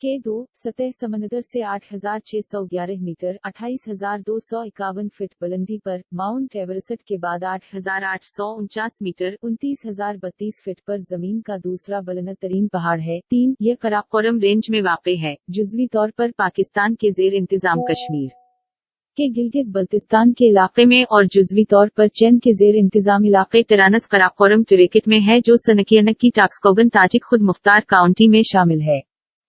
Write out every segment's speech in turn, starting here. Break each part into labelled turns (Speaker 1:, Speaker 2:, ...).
Speaker 1: के 2 सतह समंदर से 8,611 मीटर 28,251 फीट बुलंदी पर माउंट एवरेस्ट के बाद 8,849 मीटर 29,032 फीट पर जमीन का दूसरा बुलंद तरीन पहाड़ है। 3 ये काराकोरम रेंज में वाक़ है, जुज़वी तौर पर पाकिस्तान के ज़ेर इंतजाम कश्मीर के गिलगित बल्तिस्तान के इलाके में और जुज़वी तौर पर चैन के ज़ेर इंतजाम इलाके टिरानस काराकोरम टिरेकिट में है, जो सनकियनक की टाक्सकोगन ताजिक खुद मुख्तार काउंटी में शामिल है।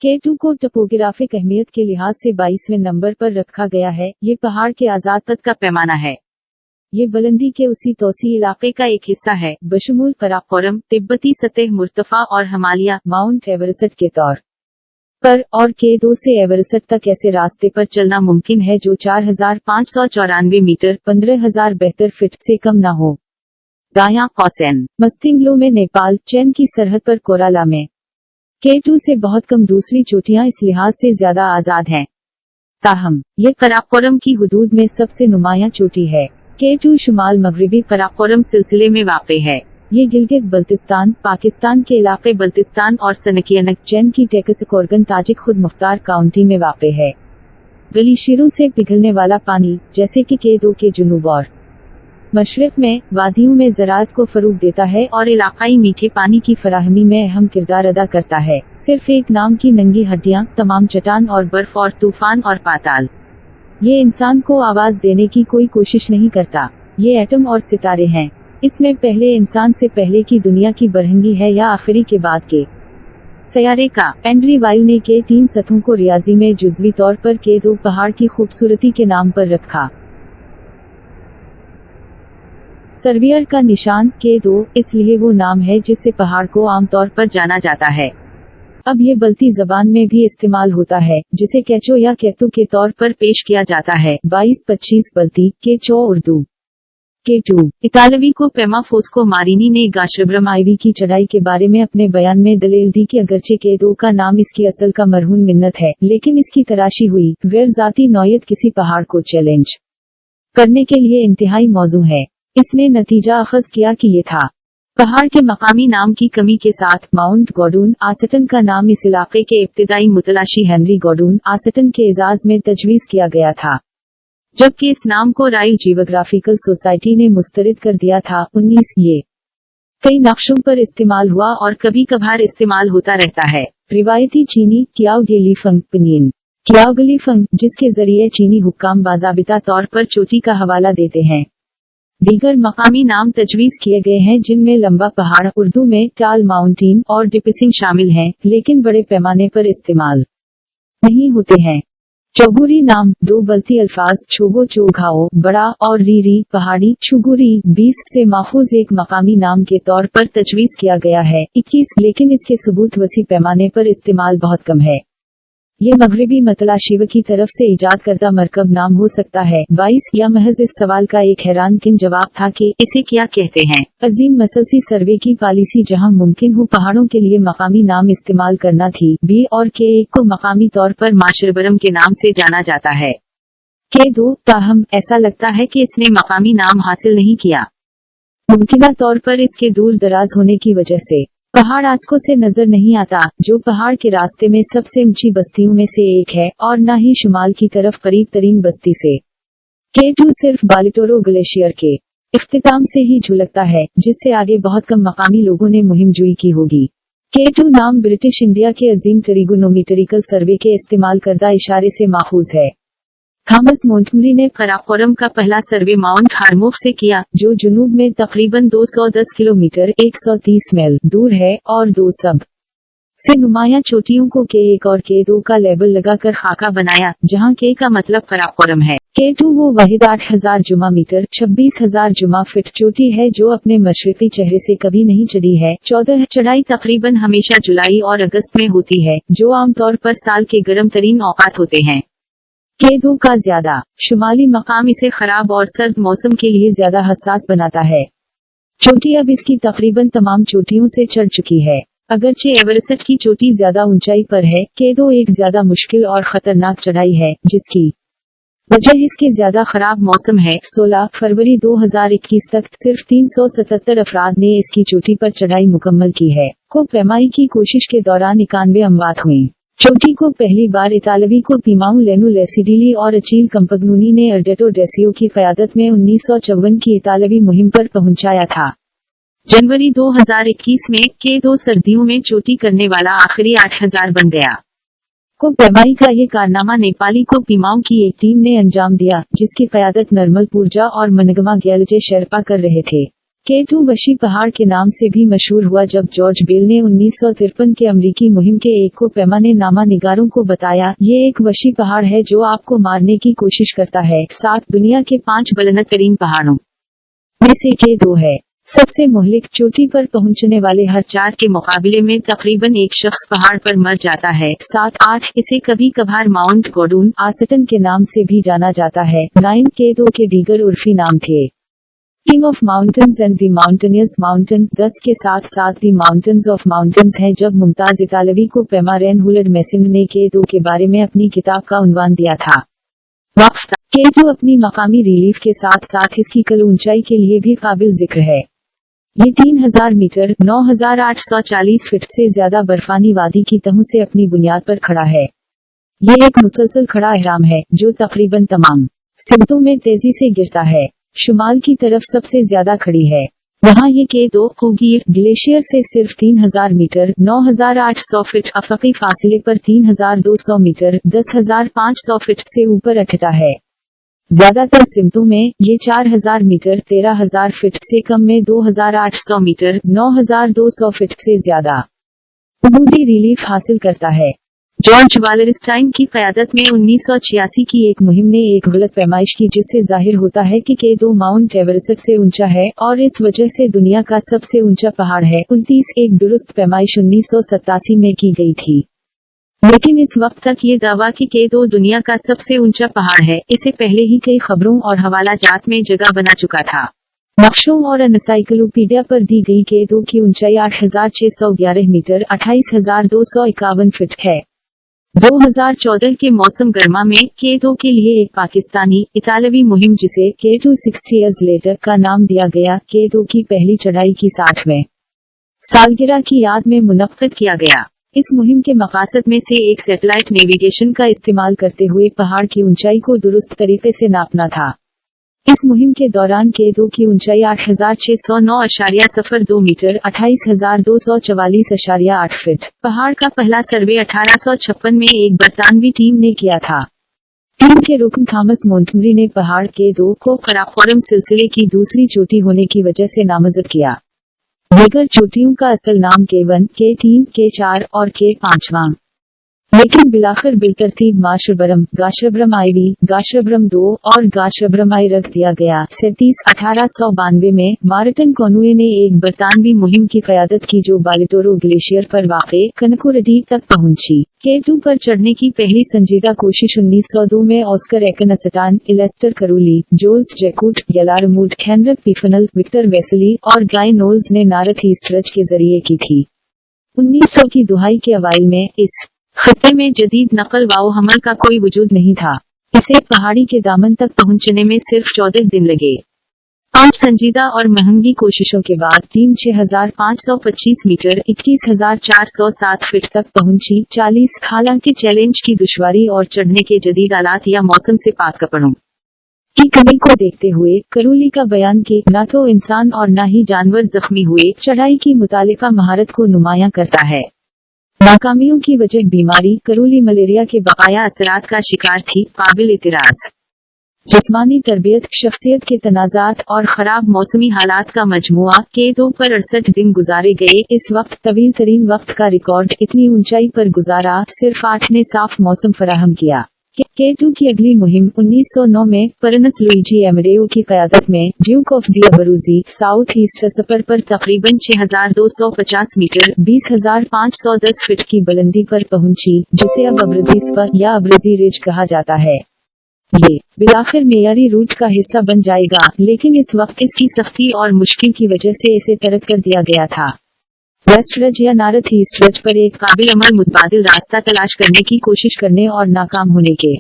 Speaker 1: K2 को टोपोग्राफिक अहमियत के लिहाज से 22वें नंबर पर रखा गया है। ये पहाड़ के आज़ाद तत का पैमाना है। ये बुलंदी के उसी तौसी इलाके का एक हिस्सा है, बशमूल काराकोरम, तिब्बती सतह मुर्तफा और हिमालय माउंट एवरेस्ट के तौर पर, और K2 से एवरेस्ट तक ऐसे रास्ते पर चलना मुमकिन है जो 4,594 मीटर 15,072 फीट से कम न हो। दायां कौसैन मस्तिंगलो में नेपाल, चैन की सरहद पर कोराला में K2 से बहुत कम दूसरी चोटियां इस लिहाज से ज्यादा आजाद हैं। ताहम ये काराकोरम की हुदूद में सबसे नुमायां चोटी है। K2 शुमाल मगरिबी काराकोरम सिलसिले में वाक़ है। ये गिलगित बल्तिस्तान, पाकिस्तान के इलाके बल्तिस्तान और सनकियनक चैन की टेक्सकोरगन ताजिक खुद मुख्तार काउंटी में वाक़ है। ग्लेशियरों से पिघलने वाला पानी, जैसे कि K2 के जुनूब और मशरिक में वादियों में ज़राअत को फरोग देता है और इलाकाई मीठे पानी की फराहमी में अहम किरदार अदा करता है। सिर्फ एक नाम की नंगी हड्डियां, तमाम चट्टान और बर्फ और तूफान और पाताल। ये इंसान को आवाज देने की कोई कोशिश नहीं करता। ये एटम और सितारे हैं। इसमें पहले इंसान से पहले की दुनिया की बरहंगी है या आखिरी के बाद के सयारे का। एंड्री वाइल ने के 3 सतहों को रियाजी में जुज़वी तौर पर K2 पहाड़ की खूबसूरती के नाम पर रखा। सर्वियर का निशान K2 इसलिए वो नाम है जिससे पहाड़ को आमतौर पर जाना जाता है। अब ये बल्ती जबान में भी इस्तेमाल होता है, जिसे कैचो या कैतु के तौर पर पेश किया जाता है। 22-25 बल्ती K2 उर्दू K2। इतालवी को पेमा फोस्को मारिनी ने गाशब्रम आईवी की चढ़ाई के बारे में अपने बयान में दलील दी कि अगरचे K2 का नाम इसकी असल का मरहून मिन्नत है, लेकिन इसकी तराशी हुई गैर जाती नौयत किसी पहाड़ को चैलेंज करने के लिए इंतहाई मौजू है। इसने नतीजा अखज़ किया कि ये था। पहाड़ के मकामी नाम की कमी के साथ माउंट गॉडून आसटन का नाम इस इलाके के इब्तिदाई मुतलाशी हेनरी गॉडून आसटन के एजाज में तजवीज़ किया गया था, जबकि इस नाम को रॉयल जियोग्राफिकल सोसाइटी ने मुस्तरद कर दिया था। 19 ये कई नक्शों पर इस्तेमाल हुआ और कभी कभार इस्तेमाल होता रहता है। रिवायती चीनी क्याओगेलीफंग पिनियन क्याओगेलीफंग, जिसके जरिए चीनी हुक्काम बाज़ाबिता तौर पर चोटी का हवाला देते हैं। दीगर मकामी नाम तजवीज़ किए गए हैं, जिनमें लंबा पहाड़ उर्दू में टाल माउंटेन और डिपिसिंग शामिल हैं, लेकिन बड़े पैमाने पर इस्तेमाल नहीं होते हैं। चौगुरी नाम 2 बल्ती अल्फाज छोगो चोघाओ बड़ा और रीरी पहाड़ी छुगुरी 20 से माफूज एक मकामी नाम के तौर पर तजवीज़ किया गया है। 21 लेकिन इसके सबूत वसी पैमाने पर इस्तेमाल बहुत कम है। ये मगरिबी मतलाशिव की तरफ से इजाद करदा मरकब नाम हो सकता है। 22 या महज इस सवाल का एक हैरान किन जवाब था कि इसे क्या कहते हैं। अजीम मसलसी सर्वे की पॉलिसी जहां मुमकिन हो पहाड़ों के लिए मकामी नाम इस्तेमाल करना थी। B और K1 को मकामी तौर पर माशरबरम के नाम से जाना जाता है। K2 ताहम ऐसा लगता है कि इसने मकामी नाम हासिल नहीं किया, मुमकिना तौर पर इसके दूर दराज होने की वजह से। पहाड़ आंखों से नजर नहीं आता, जो पहाड़ के रास्ते में सबसे ऊंची बस्तियों में से एक है, और न ही शुमाल की तरफ करीब तरीन बस्ती से। K2 सिर्फ बालिटोरो ग्लेशियर के इख्तिताम से ही झुलकता है, जिससे आगे बहुत कम मकामी लोगों ने मुहिम जुई की होगी। K2 नाम ब्रिटिश इंडिया के अजीम ट्रिगोनोमेट्रिकल सर्वे के इस्तेमाल करदा इशारे से माखूज है। थॉमस मोंटगमरी ने काराकोरम का पहला सर्वे माउंट हार्मोफ से किया, जो जुनूब में तकरीबन 210 किलोमीटर 130 मील दूर है, और 2 सब से नुमायां चोटियों को K1 और K2 का लेबल लगाकर खाका बनाया, जहां K का मतलब काराकोरम है। K2 वो वाहिद 8,000 जुमा मीटर 26,000 जुमा फीट चोटी है जो अपने मशरिकी चेहरे से कभी नहीं चढ़ी है। 14 चढ़ाई तकरीबन हमेशा जुलाई और अगस्त में होती है, जो आमतौर पर साल के गर्म तरीन औकात होते हैं। K2 का ज्यादा शुमाली मकाम इसे खराब और सर्द मौसम के लिए ज्यादा हसास बनाता है। चोटी अब इसकी तकरीबन तमाम चोटियों से चढ़ चुकी है। अगरचे एवरेस्ट की चोटी ज्यादा ऊंचाई पर है, K2 एक ज्यादा मुश्किल और खतरनाक चढ़ाई है, जिसकी वजह इसके ज्यादा खराब मौसम है। 16 फरवरी 2021 तक सिर्फ 377 अफराद ने इसकी चोटी पर चढ़ाई मुकम्मल की है। को पैमाई की कोशिश के दौरान 91 अमवात हुई। चोटी को पहली बार इतालवी को पीमाऊ लेनू लेसिडिली और अचील कंपगनूनी ने अर्डेटो डेसियो की क़यादत में 1954 की इतालवी मुहिम पर पहुंचाया था। जनवरी 2021 में K2 सर्दियों में चोटी करने वाला आखिरी 8000 बन गया। को पैमाई का ये कारनामा नेपाली को पीमाऊ की एक टीम ने अंजाम दिया, जिसकी क़यादत नर्मल पूर्जा और मनगमा ग्यालजे शेरपा कर रहे थे। K2 वशी पहाड़ के नाम से भी मशहूर हुआ जब जॉर्ज बेल ने 1953 के अमरीकी मुहिम के एक को पैमा ने नामा निगारों को बताया, ये एक वशी पहाड़ है जो आपको मारने की कोशिश करता है। 7 दुनिया के 5 बुलंद तरीन पहाड़ों में से K2 है। सबसे मुहलिक चोटी पर पहुंचने वाले हर 4 के मुकाबले में तकरीबन एक शख्स पहाड़ पर मर जाता है। 7-8 इसे कभी कभार माउंट गॉर्डून आसटन के नाम से भी जाना जाता है। 9 K2 के दीगर उर्फी नाम थे king of mountains and the mountaineers mountain. 10 के साथ साथ दी माउंटेन्स ऑफ माउंटेन्स है। जब मुमताज इतालवी को पैमा रेनहुलर मेसिन ने K2 के बारे में अपनी किताब का उन्वान दिया था। वक्त K2 अपनी मकामी रिलीफ के साथ साथ इसकी कल ऊंचाई के लिए भी काबिल जिक्र है। ये 3000 मीटर 9840 फीट से ज्यादा बर्फानी वादी की तहों से अपनी बुनियाद पर खड़ा है। ये एक मुसलसल खड़ा अहराम है जो तकरीबन तमाम सिमतों में तेजी से गिरता है। शुमाल की तरफ सबसे ज्यादा खड़ी है। वहाँ ये K2 कुगीर ग्लेशियर से सिर्फ 3000 मीटर 9800 फीट अफकी फासले पर 3200 मीटर 10500 फीट से ऊपर अटता है। ज्यादातर सिमतों में ये 4000 मीटर 13000 फीट से कम में 2800 मीटर 9200 फीट से ज्यादा उबूदी रिलीफ हासिल करता है। जॉर्ज वालरस्टाइन की क़यादत में 1986 की एक मुहिम ने एक गलत पैमाइश की जिससे जाहिर होता है कि K2 माउंट एवरेस्ट से ऊंचा है और इस वजह से दुनिया का सबसे ऊंचा पहाड़ है। 29 एक दुरुस्त पैमाइश 1987 में की गई थी, लेकिन इस वक्त तक ये दावा कि K2 दुनिया का सबसे ऊंचा पहाड़ है, इसे पहले ही कई खबरों और हवाला जात में जगह बना चुका था। नक्शों और एनसाइक्लोपीडिया पर दी गई K2 की ऊंचाई 8611 मीटर 28251 फीट है। 2014 के मौसम गर्मा में K2 के लिए एक पाकिस्तानी इतालवी मुहिम जिसे K2 60 Years Later का नाम दिया गया, K2 की पहली चढ़ाई की 60वें सालगिरह की याद में मुनक्किद किया गया। इस मुहिम के मकासद में से एक सैटेलाइट नेविगेशन का इस्तेमाल करते हुए पहाड़ की ऊंचाई को दुरुस्त तरीके से नापना था। इस मुहिम के दौरान K2 की ऊंचाई 8609.02 मीटर 28244.8 फीट। पहाड़ का पहला सर्वे 1856 में एक बरतानवी टीम ने किया था। टीम के रुकन थॉमस मोंटगमरी ने पहाड़ K2 को कराकोरम सिलसिले की दूसरी चोटी होने की वजह से नामजद किया। दीगर चोटियों का असल नाम K1, K3, K4 और K5 लेकिन बिलाखिर बिलतरतीब माशरबरम, गाशरबरम आईवी, गाशरबरम 2 और गाशरबरम आई रख दिया गया। 1892 में मार्टिन कॉनवे ने एक बरतानवी मुहिम की क़यादत की जो बालिटोरो ग्लेशियर पर वाक़े कनकुरडी तक पहुंची। K2 पर चढ़ने की पहली संजीदा कोशिश 1902 में Oscar Eckenstein, Aleister Crowley, Jules Jacot, Guillarmod, Heinrich Pfannl, Victor Wessely और गाय नोल्स ने नॉर्थ ईस्टर्च के जरिए की थी। 1900 की दुहाई के अवाइल में इस खत्ते में जदीद नकल वाओ हमल का कोई वजूद नहीं था। इसे पहाड़ी के दामन तक पहुंचने में सिर्फ 14 दिन लगे। 5 संजीदा और महंगी कोशिशों के बाद टीम 6525 मीटर 21407 फीट तक पहुंची। 40 हालांकि चैलेंज की दुश्वारी और चढ़ने के जदीद आलात या मौसम से पाक कपड़ों की कमी को देखते हुए करूली का बयान कि न तो इंसान और न ही जानवर जख्मी हुए, चढ़ाई की मुतालिका महारत को नुमायां करता है। नाकामियों की वजह बीमारी करूली मलेरिया के बकाया असरात का शिकार थी। काबिल इतिराज जिस्मानी तरबियत, शख्सियत के तनाज़ात और खराब मौसमी हालात का मजमुआ। K2 पर 68 दिन गुजारे गए। इस वक्त तवील तरीन वक्त का रिकॉर्ड इतनी ऊंचाई पर गुजारा सिर्फ 8 ने साफ मौसम फराहम किया। K2 की अगली मुहिम 1909 में परनस लुइजी एमरेओ की क़यादत में Duke of the Abruzzi south east सफर पर तकरीबन 6250 मीटर 20510 फीट की बुलंदी पर पहुंची, जिसे अब अब्रजी स्पर या अब्रजी रिज कहा जाता है। ये बिलाखिर मेयारी रूट का हिस्सा बन जाएगा, लेकिन इस वक्त इसकी सख्ती और मुश्किल की वजह से इसे तर्क कर दिया गया था। वेस्ट रज या नॉर्थ ईस्ट रज पर एक काबिल अमल मुतबादिल रास्ता तलाश करने की कोशिश करने और नाकाम होने के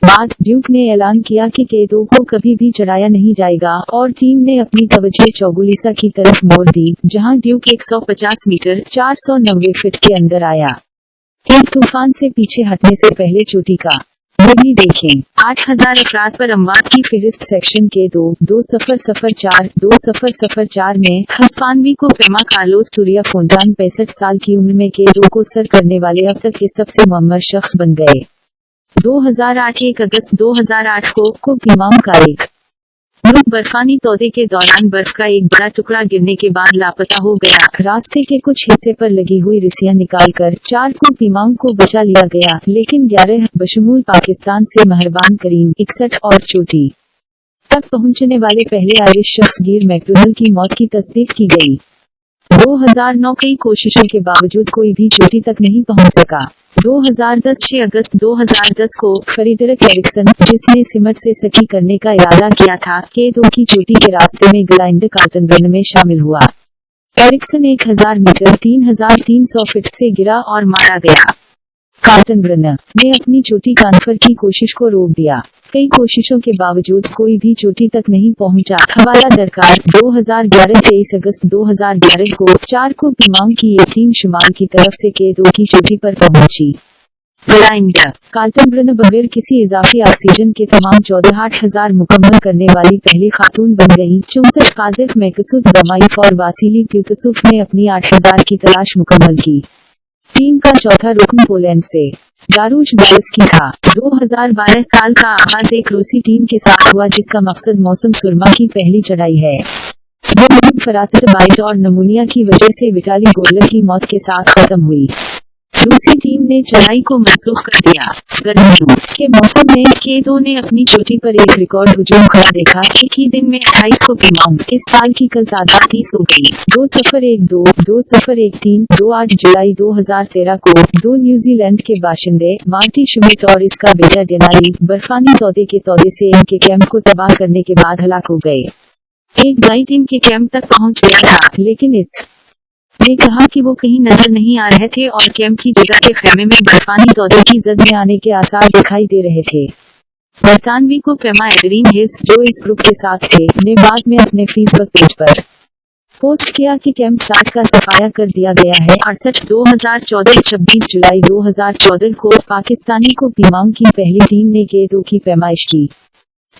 Speaker 1: बाद ड्यूक ने ऐलान किया कि K2 को कभी भी चढ़ाया नहीं जाएगा और टीम ने अपनी तवज्जो चौगुलिसा की तरफ मोड़ दी, जहां ड्यूक 150 मीटर 490 फीट के अंदर आया। एक तूफान से पीछे हटने से पहले चोटी का ये भी देखें। 8000 अफराद पर अमवात की फिहरिस्त सेक्शन के 2-4 में हस्पानवी को पेमा कार्लोस सूर्या फोंटान 65 साल की उम्र में के को सर करने वाले अब तक के सबसे मुअम्मर शख्स बन गए। 2008 1 अगस्त 2008 को पीमाओं का एक ग्रुप बर्फानी तौदे के दौरान बर्फ का एक बड़ा टुकड़ा गिरने के बाद लापता हो गया। रास्ते के कुछ हिस्से पर लगी हुई रस्सियां निकालकर 4 को पीमाओं को बचा लिया गया, लेकिन 11 बशमूल पाकिस्तान से महरबान करीम 61 और चोटी तक पहुंचने वाले पहले आयरिश शख्स गिर मैकडोनल की मौत की तस्दीक की गई। 2009 कई कोशिशों के बावजूद कोई भी चोटी तक नहीं पहुंच सका। 2010 6 अगस्त 2010 को फ्रेडरिक एरिक्सन, जिसने सिमट से सकी करने का इरादा किया था, के की चोटी के रास्ते में ग्लाइंड कार्टनब्रन में शामिल हुआ। एरिक्सन 1000 मीटर 3300 फीट से गिरा और मारा गया। कार्टनब्रन ने अपनी चोटी कान्फर की कोशिश को रोक दिया। कई कोशिशों के बावजूद कोई भी चोटी तक नहीं पहुंचा। हवाला दरकार 2011 23 अगस्त 2011 को 4 को पीमाओं की एक टीम शुमाल की तरफ से के की चोटी पर पहुंची। कार्टनब्रन बगैर किसी इजाफी ऑक्सीजन के तमाम 14,000 मुकम्मल करने वाली पहली खातून बन गयी। 64 काजिफ मैकसूद जमाइफ और वासिली प्यूतसुफ ने अपनी 8,000 की तलाश मुकम्मल की। टीम का चौथा रुकन पोलैंड से जारूश ज़ालेस्की था। 2012 साल का आगाज एक रूसी टीम के साथ हुआ, जिसका मकसद मौसम सुरमा की पहली चढ़ाई है। ये मुहिम फरासत बाइट और नमूनिया की वजह से विटाली गोर्लर की मौत के साथ खत्म हुई। रूसी टीम ने चढ़ाई को मनसूख कर दिया। गर्मियों के मौसम में के ने अपनी चोटी पर एक रिकॉर्ड हुजूम खड़ा देखा। एक ही दिन में 28 को पीमाओं। इस साल की कल तादाद 30 हो गई। 2012 2013 8 जुलाई 2013 को 2 न्यूजीलैंड के बाशिंदे मार्टी शुमिट और इसका बेटा डेनाली बर्फानी तौदे से इनके कैंप को तबाह करने के बाद हलाक हो गए। एक गाइड इनके कैंप तक पहुंच गया था, लेकिन ने कहा कि वो कहीं नजर नहीं आ रहे थे और कैंप की जगह के खेमे में बर्फानी तौदे की जद में आने के आसार दिखाई दे रहे थे। बरतानवी को पेमा एडरीन हिल्स, जो इस ग्रुप के साथ थे, ने बाद में अपने फेसबुक पेज पर पोस्ट किया कि कैंप 60 का सफाया कर दिया गया है। 68 2014 26 जुलाई 2014 को पाकिस्तानी को पीमाओं की पहली टीम ने के की पैमाइश की।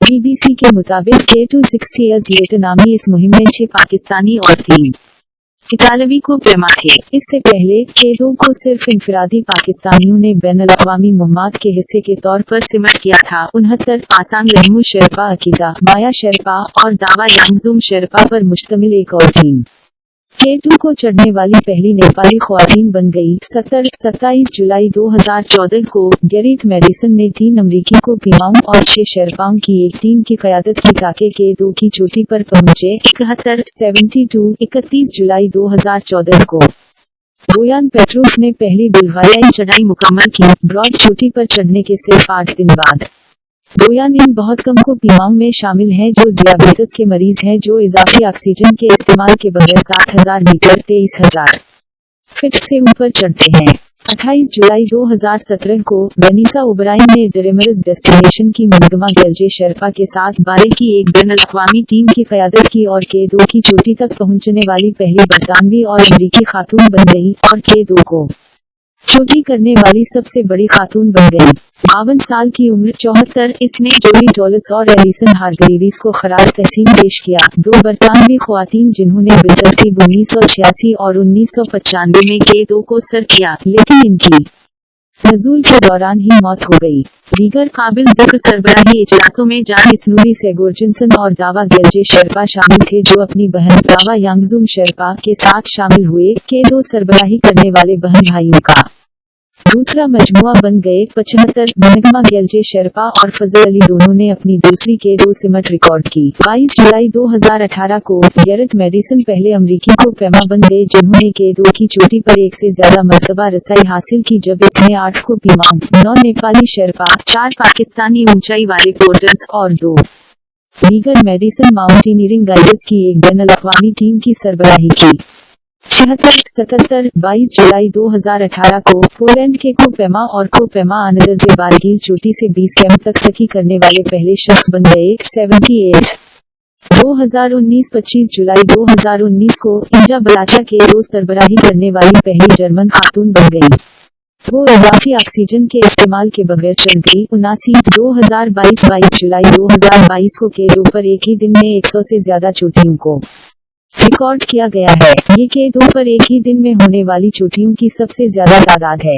Speaker 1: BBC के मुताबिक K260 नामी इस मुहिम में 6 पाकिस्तानी और 3 इतालवी को पेमा थे। इससे पहले के को सिर्फ इंफरादी पाकिस्तानियों ने बैनुल-अक़वामी मुहिम्मात के हिस्से के तौर पर सिमट किया था। 69 आसांग लहमू शेरपा, अकीदा माया शेरपा और दावा यांगजुम शेरपा पर मुश्तमिल एक और टीम के को चढ़ने वाली पहली नेपाली ख्वातीन बन गई। 27 जुलाई 2014 को गैरिथ मेडिसन ने 3 अमरीकी को पीमाओं और 6 शेरपाओं की एक टीम की क़यादत की ताकि के की चोटी पर पहुंचे। 31 जुलाई 2014 को बोयान पेट्रोफ ने पहली बुल्गारियाई चढ़ाई मुकम्मल की। ब्रॉड चोटी पर चढ़ने के सिर्फ 8 दिन बाद बोयान इन बहुत कम को पीमाओं में शामिल हैं जो ज़ियाबेतस के मरीज हैं, जो इजाफी ऑक्सीजन के इस्तेमाल के बगैर 7,000 मीटर 23,000 फीट से ऊपर चढ़ते हैं। 28 जुलाई 2017 को वेनिसा ओबराइन ने ड्रीमर्स डेस्टिनेशन की मनगमा गेल्जे शेरपा के साथ 12 की एक बैनुल-अक़वामी टीम की क़यादत की और के की चोटी तक पहुंचने वाली पहली बरतानवी और अमरीकी खातून बन गई और के को चोटी करने वाली सबसे बड़ी खातून बन गई। 52 साल की उम्र 74 इसने जोली टॉलस और एलिसन हारग्रीव्स को खराज तहसीन पेश किया। 2 बरतानवी ख्वातीन जिन्होंने बिलतरतीब 1986 और 1995 में के को सर किया, लेकिन इनकी नज़ूल के दौरान ही मौत हो गई। दीगर काबिल ज़िक्र सरबराही इजलासों में जान स्नूरी सेगोर्जनसन और दावा गेल्जे शेरपा शामिल थे, जो अपनी बहन दावा यांगजुम शेरपा के साथ शामिल हुए। के सरबराही करने वाले बहन भाइयों का दूसरा मजमुआ बन गए। 75 मनगमा गेल्जे शेरपा और फजल अली दोनों ने अपनी दूसरी के सिमट रिकॉर्ड की। 22 जुलाई 2018 को गैरेट मेडिसन पहले अमरीकी को पेमा बन गए जिन्होंने के की चोटी पर एक से ज्यादा मरतबा रसाई हासिल की, जब इसमें 8 को पीमाओं, 9 नेपाली शेरपा, 4 पाकिस्तानी ऊंचाई वाले पोर्टर्स और 2 दीगर मेडिसन माउंटेनियरिंग गाइडर्स की एक बैनुल-अक़वामी टीम की सरबराही की। 76 22 जुलाई 2018 को पोलैंड के कोपेमा और कोपेमा आनदर से बारगील चोटी से 20 कैंप तक सकी करने वाले पहले शख्स बन गए। 78 2019 25 जुलाई 2019 को इंजा बलाचा के सरबराही करने वाली पहली जर्मन खातून बन गई। वो इजाफी ऑक्सीजन के इस्तेमाल के बगैर चढ़ गई। 29/2022 जुलाई 2022 को K2 पर एक ही दिन में 100 से ज्यादा चोटियों को रिकॉर्ड किया गया है। ये K2 पर एक ही दिन में होने वाली चोटियों की सबसे ज्यादा तादाद है।